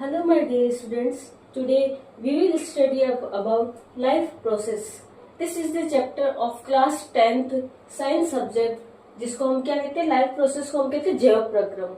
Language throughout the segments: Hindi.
Hello my dear students, today we will study about life process. This is the chapter of class 10th science subject जिसको हम क्या कहते हैं, लाइफ प्रोसेस को हम कहते हैं जैव प्रक्रम।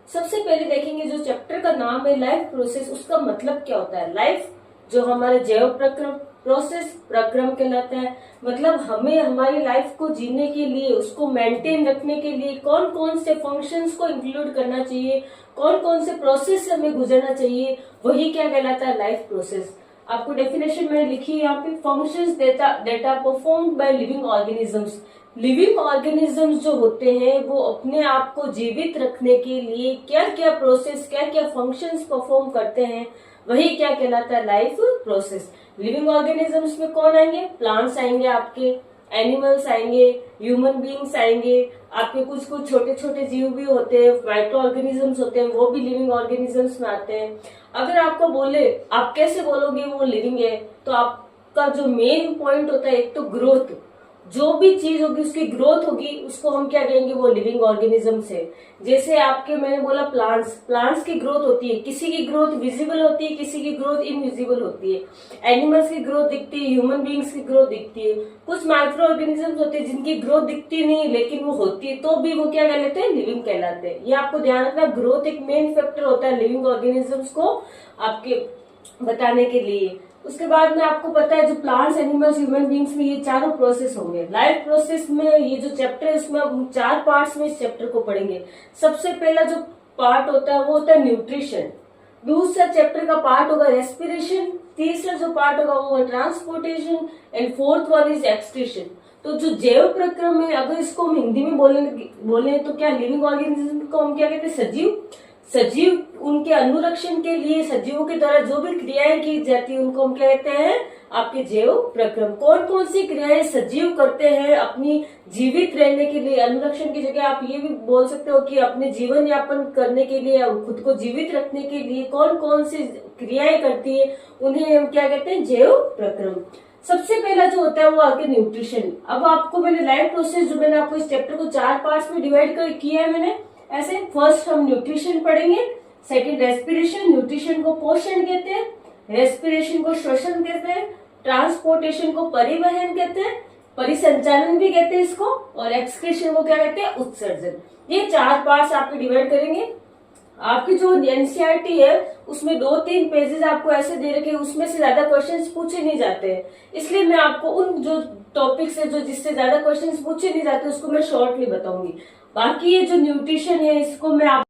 सबसे पहले देखेंगे जो चैप्टर का नाम है लाइफ प्रोसेस, उसका मतलब क्या होता है। लाइफ जो हमारे जैव प्रक्रम प्रोसेस प्रक्रम कहलाता है, मतलब हमें हमारी लाइफ को जीने के लिए, उसको मेंटेन रखने के लिए कौन कौन से फंक्शंस को इंक्लूड करना चाहिए, कौन कौन से प्रोसेस से हमें गुजरना चाहिए, वही क्या कहलाता है लाइफ प्रोसेस। आपको डेफिनेशन मैंने लिखी है यहाँ पे, functions data performed by living organisms. Living organisms जो होते हैं वो अपने आप को जीवित रखने के लिए क्या क्या प्रोसेस, क्या क्या फंक्शंस परफॉर्म करते हैं, वही क्या कहलाता है लाइफ प्रोसेस। लिविंग ऑर्गेनिजम्स में कौन आएंगे, प्लांट्स आएंगे, आपके एनिमल्स आएंगे, ह्यूमन बींग्स आएंगे, आपके कुछ कुछ छोटे छोटे जीव भी होते हैं, माइक्रो ऑर्गेनिजम्स होते हैं, वो भी लिविंग ऑर्गेनिजम्स में आते हैं। अगर आपको बोले, आप कैसे बोलोगे वो लिविंग है, तो आपका जो मेन पॉइंट होता है, एक तो ग्रोथ, जो भी चीज होगी उसकी ग्रोथ होगी, उसको हम क्या कहेंगे, वो लिविंग ऑर्गेनिज्म है। जैसे आपके मैंने बोला प्लांट्स की ग्रोथ होती है, किसी की ग्रोथ विजिबल होती है, किसी की ग्रोथ इनविजिबल होती है। एनिमल्स की ग्रोथ दिखती है, ह्यूमन बींग्स की ग्रोथ दिखती है। कुछ माइक्रो ऑर्गेनिजम्स होते हैं जिनकी ग्रोथ दिखती नहीं लेकिन वो होती है, तो भी वो क्या कहलाते हैं, लिविंग कहलाते हैं। ये आपको ध्यान रखना, ग्रोथ एक मेन फैक्टर होता है लिविंग ऑर्गेनिजम्स को आपके बताने के लिए। उसके बाद में आपको पता है जो प्लांट्स, एनिमल्स, ह्यूमन बींग्स में ये चारों प्रोसेस होंगे। लाइफ प्रोसेस में ये जो चैप्टर है उसमें हम 4 पार्ट्स में इस चैप्टर को पढ़ेंगे। सबसे पहला जो पार्ट होता है वो होता है न्यूट्रिशन। दूसरा चैप्टर का पार्ट होगा रेस्पिरेशन। तीसरा जो पार्ट होगा वो है transportation and fourth one is excretion. तो जो जैव प्रक्रम है, अगर इसको हम हिंदी में बोले तो क्या लिविंग ऑर्गेनिज्म को हम क्या कहते हैं, सजीव। उनके अनुरक्षण के लिए सजीवों के द्वारा जो भी क्रियाएं की जाती है उनको हम क्या कहते हैं, आपके जैव प्रक्रम। कौन कौन सी क्रियाएं सजीव करते हैं अपनी जीवित रहने के लिए, अनुरक्षण की जगह आप ये भी बोल सकते हो कि अपने जीवन यापन करने के लिए, खुद को जीवित रखने के लिए कौन कौन सी क्रियाएं करती है, उन्हें हम क्या कहते हैं, जैव प्रक्रम। सबसे पहला जो होता है वो आपके न्यूट्रिशन। अब आपको मैंने लाइफ प्रोसेस जो मैंने आपको इस चैप्टर को 4 पार्ट्स में डिवाइड किया है मैंने ऐसे। फर्स्ट हम न्यूट्रिशन पढ़ेंगे, सेकंड रेस्पिरेशन, न्यूट्रिशन को पोषण कहते हैं, रेस्पिरेशन को श्वसन कहते हैं, ट्रांसपोर्टेशन को परिवहन कहते हैं, परिसंचालन भी कहते हैं इसको, और एक्सक्रीशन को क्या कहते हैं, उत्सर्जन। ये 4 पार्ट्स आपके डिवाइड करेंगे। आपकी जो एनसीईआरटी है उसमें 2-3 पेजेस आपको ऐसे दे रखे, उसमें से ज्यादा क्वेश्चंस पूछे नहीं जाते हैं, इसलिए मैं आपको उन जो टॉपिक्स है जो जिससे ज्यादा क्वेश्चंस पूछे नहीं जाते उसको मैं शॉर्टली बताऊंगी। बाकी ये जो न्यूट्रिशन है इसको मैं